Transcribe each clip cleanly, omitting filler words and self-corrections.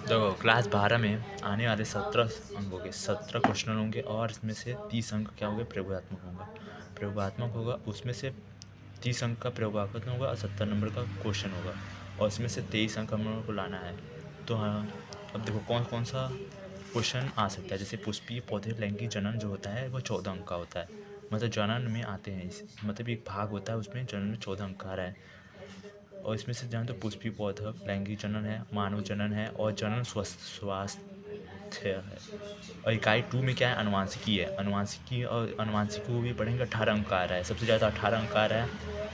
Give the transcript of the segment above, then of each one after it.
देखो क्लास 12 में आने वाले 17 अंक होंगे, 17 क्वेश्चन होंगे और इसमें से 30 अंक क्या होंगे, प्रयोगात्मक होगा। प्रयोगात्मक होगा, उसमें से 30 अंक का प्रयोगात्मक होगा और 70 नंबर का क्वेश्चन होगा और इसमें से 23 अंक हम लोगों को लाना है। तो हाँ, अब देखो कौन कौन सा क्वेश्चन आ सकता है। जैसे पुष्पीय पौधे लैंगिक जनन जो होता है वो 14 अंक का होता है। मतलब जनन में आते हैं मतलब एक भाग होता है, उसमें जनन में 14 अंक आ रहा है। और इसमें से जान तो पुष्पीय पौधा लैंगिक जनन है, मानव जनन है और जनन स्वास्थ्य है। और इकाई 2 में क्या है, अनुवांशिकी है। अनुवांशिकी और अनुवांशिकी को भी पढ़ेंगे, 18 अंक का आ रहा है, सबसे ज़्यादा 18 अंक का आ रहा है।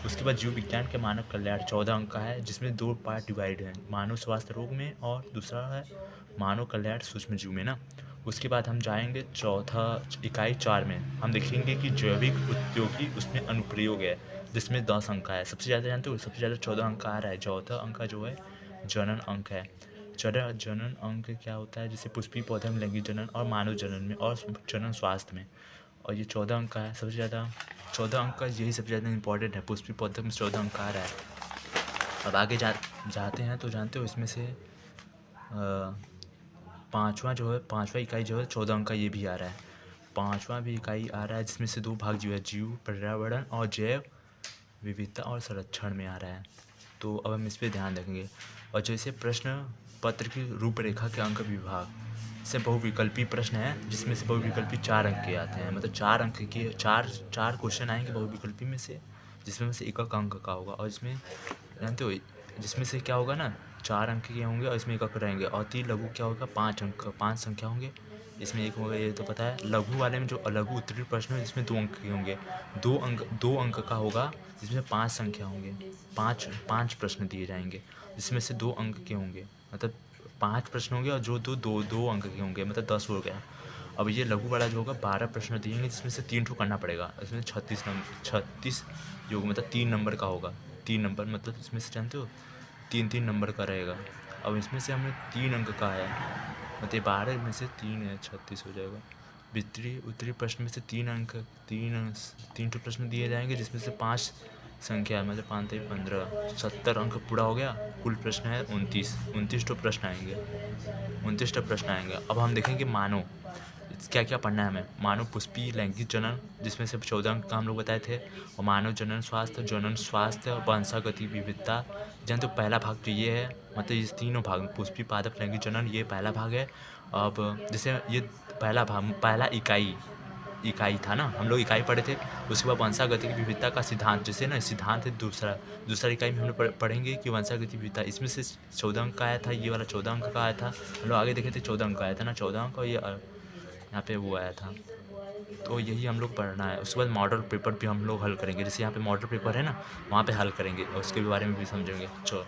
उसके बाद जीव विज्ञान के मानव कल्याण 14 अंक का है, जिसमें 2 पार्ट डिवाइड हैं, मानव स्वास्थ्य रोग में और दूसरा है मानव कल्याण सूक्ष्म जीव में ना। उसके बाद हम जाएंगे चौथा इकाई 4 में, हम देखेंगे कि जैविक उपयोगी उसमें अनुप्रयोग है, जिसमें 10 अंक का है। सबसे ज़्यादा जानते हो, सबसे ज़्यादा 14 अंक का आ रहा है। चौथा अंक का जो है जनन अंक है। जनन अंक क्या होता है, जैसे पुष्पीय पौधे में लैंगिक जनन और मानव जनन में और जनन स्वास्थ्य में। और ये 14 अंक का है सबसे ज़्यादा। 14 अंक का यही सबसे ज़्यादा इंपॉर्टेंट है, पुष्पीय पौधे में 14 अंक का आ रहा है। अब आगे जाते हैं तो जानते हो इसमें से पाँचवा इकाई जो है 14 अंक का ये भी आ रहा है। पाँचवा भी इकाई आ रहा है, जिसमें से 2 भाग जो है जीव पर्यावरण और जैव विविधता और संरक्षण में आ रहा है। तो अब हम इस पर ध्यान रखेंगे। और जैसे प्रश्न पत्र की रूपरेखा के अंक विभाग से बहुविकल्पी प्रश्न है, जिसमें से बहुविकल्पी 4 अंक के आते हैं। मतलब 4 अंक के चार क्वेश्चन आएंगे बहुविकल्पी में से, जिसमें से 1 अंक का होगा। और इसमें जानते हो, जिसमें से क्या होगा ना, 4 अंक के होंगे और इसमें 1 अंक रहेंगे। और 3 लघु क्या होगा, 5 अंक 5 संख्या होंगे, इसमें 1 होगा, ये तो पता है। लघु वाले में जो लघु उत्तरीय प्रश्न है, इसमें 2 अंक के होंगे। 2 अंक का होगा, जिसमें 5 संख्या होंगे। 5 प्रश्न दिए जाएंगे, जिसमें से 2 अंक के होंगे। मतलब 5 प्रश्न होंगे और जो दो अंक के होंगे, मतलब 10 हो गया। अब ये लघु वाला जो होगा 12 प्रश्न दिएंगे, जिसमें से 3 ठो करना पड़ेगा। इसमें 36 जो होगा, मतलब 3 नंबर का होगा। 3 नंबर मतलब इसमें से जानते हो 3 नंबर का रहेगा। अब इसमें से हमें 3 अंक का है, मतलब 12 में से 3 है, 36 हो जाएगा। वितरी उत्तरी प्रश्न में से 3 अंक, 3 ठो प्रश्न दिए जाएंगे, जिसमें से 5 संख्या है, मतलब 5 3 15, 70 अंक पूरा हो गया। कुल प्रश्न है 29 ठो प्रश्न आएंगे, 29 ठो प्रश्न आएंगे। अब हम देखेंगे मानव क्या क्या पढ़ना है हमें। मानव पुष्पीय लैंगिक जनन, जिसमें से 14 अंक का हम लोग बताए थे। और मानव जनन स्वास्थ्य और वंशागति विविधता। जानते हो पहला भाग तो ये है, मतलब इस तीनों भाग में पुष्पीय पादप लैंगिक जनन ये पहला भाग है। अब जैसे ये पहला भाग, पहला इकाई था ना, हम लोग इकाई पढ़े थे। उसके बाद वंशागति की विविधता का सिद्धांत, जैसे ना सिद्धांत है दूसरा इकाई में हम लोग पढ़ेंगे कि वंशागति विविधता, इसमें से 14 अंक का आया था, ये वाला 14 अंक का आया था। हम लोग आगे देखे थे 14 अंक का आया था ना, 14 अंक, और ये यहाँ पे वो आया था। तो यही हम लोग पढ़ना है। उसके बाद मॉडल पेपर भी हम लोग हल करेंगे, जैसे यहाँ पे मॉडल पेपर है ना, वहाँ पे हल करेंगे और उसके बारे में भी समझेंगे। चलो।